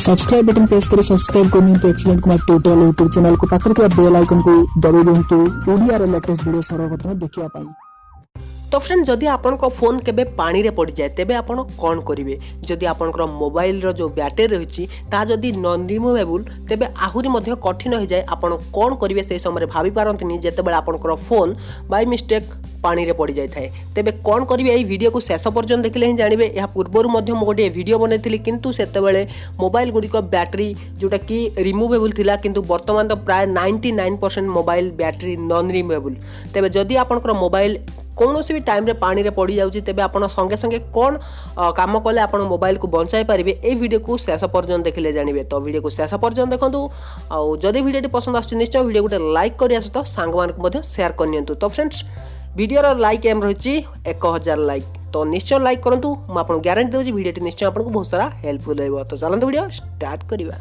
Subscribe button press कर subscribe करनी excellent Kumar tutorial YouTube channel को पाखर के बेल आइकन को दबाई दिंतु ओडिया रे लेटेस्ट वीडियो सर्वप्रथम देखिया पाई। तो फ्रेंड जदि आपण फोन केबे पानी रे पड़ी जाए तेबे आपण कौन करिवे जदि आपनकर मोबाइल रो जो बैटरी रही ता जदि नॉन रिमूवेबल तेबे आहुरी मध्य कठिन हो जाए आपण कौन करिवे से समय भाभी पारंतनी जेतेबेले आपनकर फोन बाय मिस्टेक पानी रे पड़ी जाए तेबे कौन करिवे एई वीडियो को शेष पर्यंत देखले ही जानिबे। या पूर्वरु मध्य मो गोटे वीडियो बनैथिली किंतु सेतेबेले मोबाइल गुडी को बैटरी जोटा कि रिमूवेबल थिला किंतु वर्तमान तो प्राय 99% मोबाइल बैटरी नॉन रिमूवेबल। तेबे जदि आपनकर मोबाइल कौन भी टाइम रे पानी रे पड़ी जाउची तेबे आपण संगे संगे कौन काम कले आपण मोबाइल को बचाई पारिबे ए वीडियो को शेष पर्यंत देखले जानिबे। तो वीडियो को शेष पर्यंत देखंतु आ जदि वीडियो पसंद आछी निश्चय वीडियो गोटे लाइक करि आसो तो सांग मान को मध्य शेयर करनियंतु। तो फ्रेंड्स वीडियो रो लाइक एम रहिची 1000 लाइक तो निश्चय लाइक करंतु म आपन गारंटी देउची वीडियो निश्चय आपन को बहुत सारा हेल्पफुल होइबो। तो चलंतु वीडियो स्टार्ट करिबा।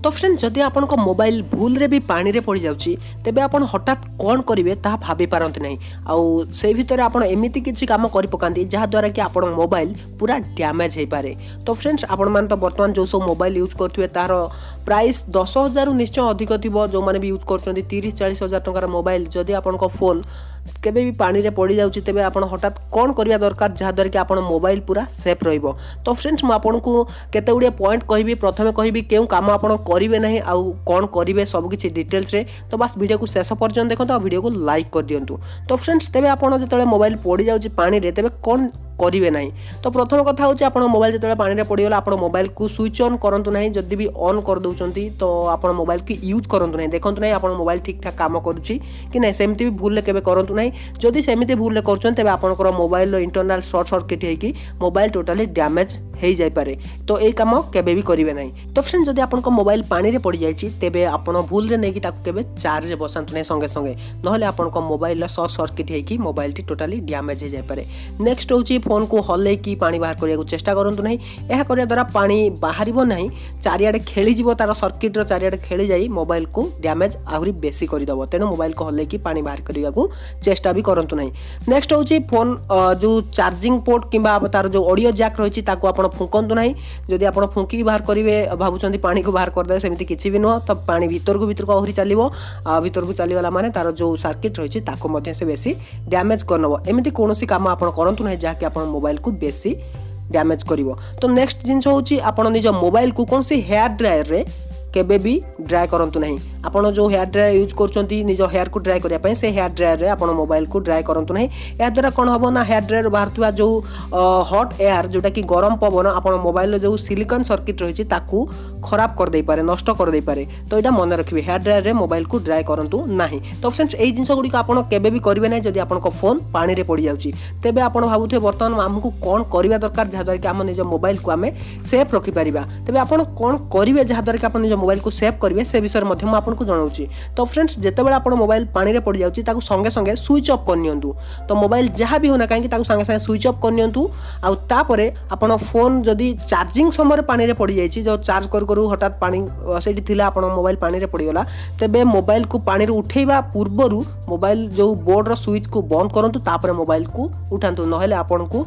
तो फ्रेंड जदि आपण मोबाइल भूल रे भी पानी रे पड़ी जाउची तेबे आपण हठात कौन करिवे ता भाबी पारंत नहीं आउ से भीतर आपण एमिति किछि काम करि पकांती जहा द्वारा कि आपण मोबाइल पूरा डैमेज हे पारे। तो फ्रेंड्स आपण मान तो वर्तमान जो सब मोबाइल यूज करथुवे तार प्राइस 10,000 रु निश्चय अधिक थिबो। जो माने भी यूज करचंती 30-40 हजार टंकार मोबाइल जदि आपण फोन केबे भी पानी रे पड़ी जाउची तेबे आपण हठात कौन करिया दरकार जहा द्वारा कि आपण मोबाइल पूरा सेफ रहिबो। तो फ्रेंड्स म आपण को केते गुडे पॉइंट कहबी प्रथमे कहबी केउ काम आपण करिवे नहीं आउ कौन करिवे सब किछि डिटेल्स रे। तो बस वीडियो को शेष पर्यंत देखंतु आ वीडियो को लाइक कर दियंतु। तो फ्रेंड्स तेबे आपण जतले मोबाइल पड़ी जाउची पानी रे तेबे कौन करिवे नहीं। तो प्रथम कथा होची आपण मोबाइल जतले पानी रे पड़ी गला आपण मोबाइल को स्विच ऑन करंतु नहीं जदि भी ऑन कर दउचंती तो आपण मोबाइल की यूज करंतु नहीं देखंतु नहीं आपण मोबाइल ठीक ठाक काम करूची कि नहीं सेमती भी भूल ले केबे करंतु नहीं। जदि सेमिति भूल ले करचन तेबे आपनकर मोबाइल रो इंटरनल शॉर्ट सर्किट हेकी मोबाइल टोटली डैमेज हे जाय पारे। तो ए काम केबे भी करिवे नहीं। तो फ्रेंड्स जदि आपनकर मोबाइल पानी रे पड़ी जायछि तेबे आपण भूल रे नै कि ताको केबे चार्ज रे बसांतु नै संगे संगे नहले आपनकर मोबाइल ला शॉर्ट सर्किट हेकी मोबाइल टी टोटली डैमेज हे जाय पारे। नेक्स्ट होची फोन को हल्ले की पानी बाहर करिया को चेष्टा करंतु नहीं। एहा करिया द्वारा पानी बाहरिबो नहीं चारियाडे खेली जीवो तार सर्किट रो चारियाडे खेली जाई मोबाइल को डैमेज आहुरी बेसी करि दबो। तेनो मोबाइल को हल्ले की पानी बाहर करिया को चेष्टा भी करंतु नहीं। नेक्स्ट होची फोन जो चार्जिंग पोर्ट किबा तार जो ऑडियो जैक रहिछि ताको आपण फुंकंतु नहीं। जदि आपण फुंकी बाहर करिवे भाबुचंती पानी को बाहर कर दे सेमिति किछि भी न तो पानी भीतर को आहुरी चलिबो भीतर को चली वाला माने तार जो सर्किट रहिछि ताको मध्ये से बेसी डैमेज करनबो। एमिति कोनोसी काम आपण करंतु नहीं जाके आपण मोबाइल को बेसी डैमेज करिवो। तो नेक्स्ट जिंस होची आपण निज मोबाइल को कोन से हेयर ड्रायर रे केबे भी ड्राई करंतु नहीं। आपण जो हेयर ड्रायर यूज करचंती निज हेयर को ड्राई करिया पय से हेयर ड्रायर रे आपण मोबाइल को ड्राई करंतु नहीं। या द्वारा कोन हबो ना हेयर ड्रायर बाहरथुवा जो हॉट एयर जोटा कि गरम पवन आपण मोबाइल जो सिलिकॉन सर्किट रहिछि ताकू खराब कर दे पारे नष्ट कर दे पारे। तो एटा मन रखिबे हेयर ड्रायर रे मोबाइल को ड्राई करंतु नहीं। तो फ्रेंड्स एई जिंस गुडी को आपण केबे भी करिवे नै जदि आपण को फोन पानी रे पड़ी जाउची तेबे आपण भाबुथे वर्तमान हमकु कोन करिवा दरकार जहा द्वारा कि हम निज मोबाइल को हमें सेफ रखि परिबा। तेबे आपण कोन करिवे जहा द्वारा कि आपण निज मोबाइल को सेव करिवे से विषय मध्ये म आपन को जणाउची। तो फ्रेंड्स जेतेबेला आपण मोबाइल पानी रे पड़ी जाउची ताकू संगे संगे स्विच ऑफ करनियंतु। तो मोबाइल जहाँ भी होना काहे कि ताकू संगे संगे स्विच ऑफ करनियंतु। आ तापरे आपण फोन जदी चार्जिंग समय पानी रे पड़ी जाईची जो चार्ज करू हठात पानी सेठी थिला आपण मोबाइल पानी रे पड़ी गला तेबे मोबाइल को पानी रे उठेबा पूर्वरु मोबाइल जो बोर्ड रो स्विच को बंद करंतु तापरे मोबाइल को उठांतु नहले आपण को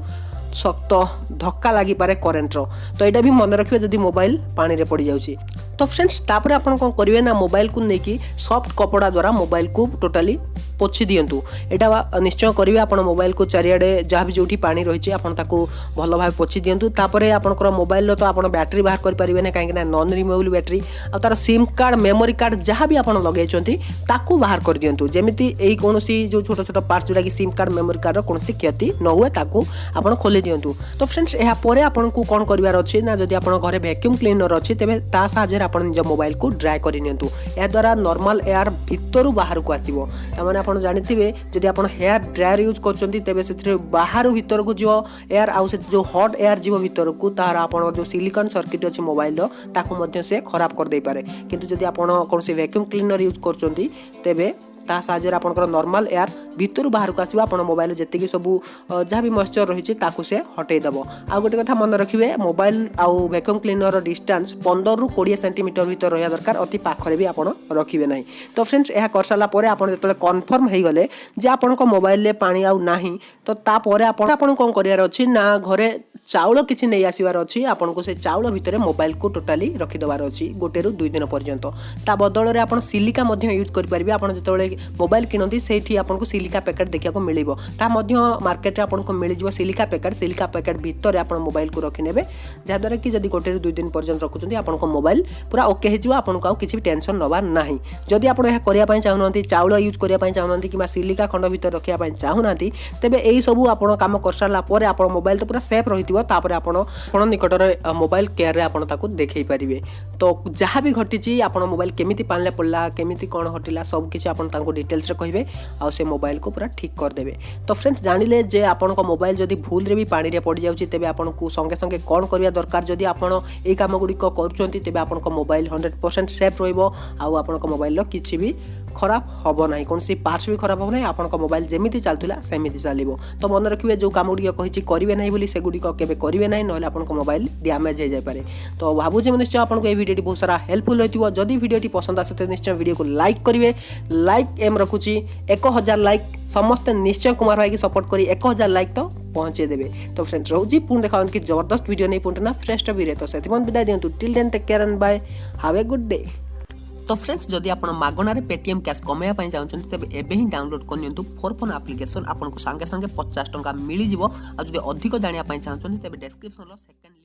सख्त धक्का लगी पारे करेंट रो। तो एटा भी मन रखिबे जदी मोबाइल पानी रे पड़ी जाउची। तो फ्रेंड्स तापरे आपण कोन करिवे ना मोबाइल को नेकी सॉफ्ट कपड़ा द्वारा मोबाइल को टोटली पोछि दियंतु। एटा निश्चय करिवे आपण मोबाइल को चारियाडे जहाँ भी जोठी पानी रहिछि आपण ताको भलो भाबे पोछि दियंतु। तापरे आपनकर मोबाइल लो तो आपण बैटरी बाहर कर परिवे ना काहे ना नॉन रिमूवेबल बैटरी आ तार सिम कार्ड मेमोरी कार्ड जहाँ भी आपण लगेचंती ताको बाहर कर दियंतु। जेमिति एई कोनोसी जो छोटो छोटो पार्ट जोटा कि सिम कार्ड मेमोरी कार्ड रो कोनोसी क्षति न हुए ताको आपण खोली दियंतु। तो फ्रेंड्स एहा परे आपण को कोन करिवार अछि ना जदि आपण घरे वैक्यूम क्लीनर अछि तेबे ता साहाय्य आपण निज मोबाइल को ड्राई करि नियंतु। या द्वारा नॉर्मल एयर भितरु बाहर को आसीबो। तामाने आपण जानिथिबे जदि आपण हेयर ड्रायर यूज करचंती तेबे सेथरे बाहर भीतर को जो एयर आउ से जो हॉट एयर जीव भीतर को तार आपण जो सिलिकॉन सर्किट अछि मोबाइल रो ताको मध्ये से खराब कर दे पारे। किंतु जदि आपण कोनसी वैक्यूम क्लीनर यूज करचंती तेबे ता साहाय्य आपनकर नॉर्मल एयर भितर बाहर को आसीबा आपन मोबाइल जेतिकी सब जहाँ भी मॉइस्चर रही ताकू से हटई दबो। आ गोटे कथा मन रखिए मोबाइल आउ वैक्यूम क्लीनर डिस्टेंस 15 ରୁ 20 सेंटीमीटर भीतर रहा दरकार अति पाखरे भी आपन रखिए नहीं। तो फ्रेंड्स यह कर सारा पर आपन जतले कन्फर्म हो गले जे आपन को मोबाइल रे पानी आउ नाही तो तापर आपन कोन करियार अछि ना घरे चाउल किछि नै आसीबार अछि आपन को से चाउल भितर मोबाइल को टोटाली रखि दबार अछि 1 ରୁ 2 दिन पर्यंत। ता बदल रे आपन सिलिका मध्ये यूज कर परिबे। आपन जतले मोबाइल किनंती सेठी आपन को सिलिका पैकेट देखिया को मिलिबो ता मध्ये मार्केट रे आपन को मिलि जिवो सिलिका पैकेट भितर आपन मोबाइल को रखि नेबे जा द्वारा कि जदी 1 ରୁ 2 दिन पर्यंत रखुचंती आपन को मोबाइल पूरा ओके हे जिवो आपन को आ किछि भी टेंशन नबार नाही। जदी आपन यह करिया पय चाहुनंती चाउल यूज करिया पय चाहुनंती किबा सिलिका खंड भितर रखिया पय चाहुनंती तेबे एई सब आपन काम कर सारला परे आपन मोबाइल तो पूरा सेफ रहितिबो तापर आपन निकट रे मोबाइल केयर रे आपन ताकू देखै परिबे। तो जहाँ भी घटी आपन मोबाइल केमिति पानी पड़ला केमिति कौन हटिला सब किसी आपन तांको डिटेल्स रे कहिबे आ से मोबाइल को पूरा ठीक कर देबे। तो फ्रेंड्स जानिले जे आपन को मोबाइल जदी भूल रे भी पानी रे पड़ जाउची तेबे आपन को संगे संगे कौन करिया दरकार जदी आपन ए काम गुडी को करूचंती तेबे आपन को मोबाइल 100% सेफ रहइबो आ आपन को मोबाइल लो किछि भी खराब हबो नाही कोन सी पार्ट्स भी खराब हबो नाही आपन को मोबाइल जेमिति चलतुला सेमिति चलिबो। तो मन रखिबे जो काम गुडी कहिछि करिवे नाही बोली से गुडी को केबे करिवे नाही नहले आपन को मोबाइल डैमेज हो जाय पारे। तो भाबुजे निश्चय आपन को ए वीडियोटी बहुत सारा हेल्पफुल होइतिबो। जदी वीडियोटी पसंद आसे तो निश्चय वीडियो को लाइक करिवे। लाइक एम रखुछि 1000 लाइक समस्त निश्चय कुमार भाई की सपोर्ट करी 1000 लाइक तो पहुंचे देबे। तो फ्रेंड्स रोजी पुन देखावन कि जबरदस्त वीडियो नहीं पुंटना फ्रेश वीडियो तो सेतिमन विदाय दियंतु till then take care and bye have a good day. तो फ्रेंड्स जदि आप मागणार पेटीएम कैश कमाया पाई चाहछन तबे एबे ही डाउनलोड करनियंतु फोर फोन एप्लिकेशन आपन को संगे संगे 50 टंका मिली जिवो। आ जदि अधिक जानिया पाई चाहछन तबे डिस्क्रिप्शन लो सेकंड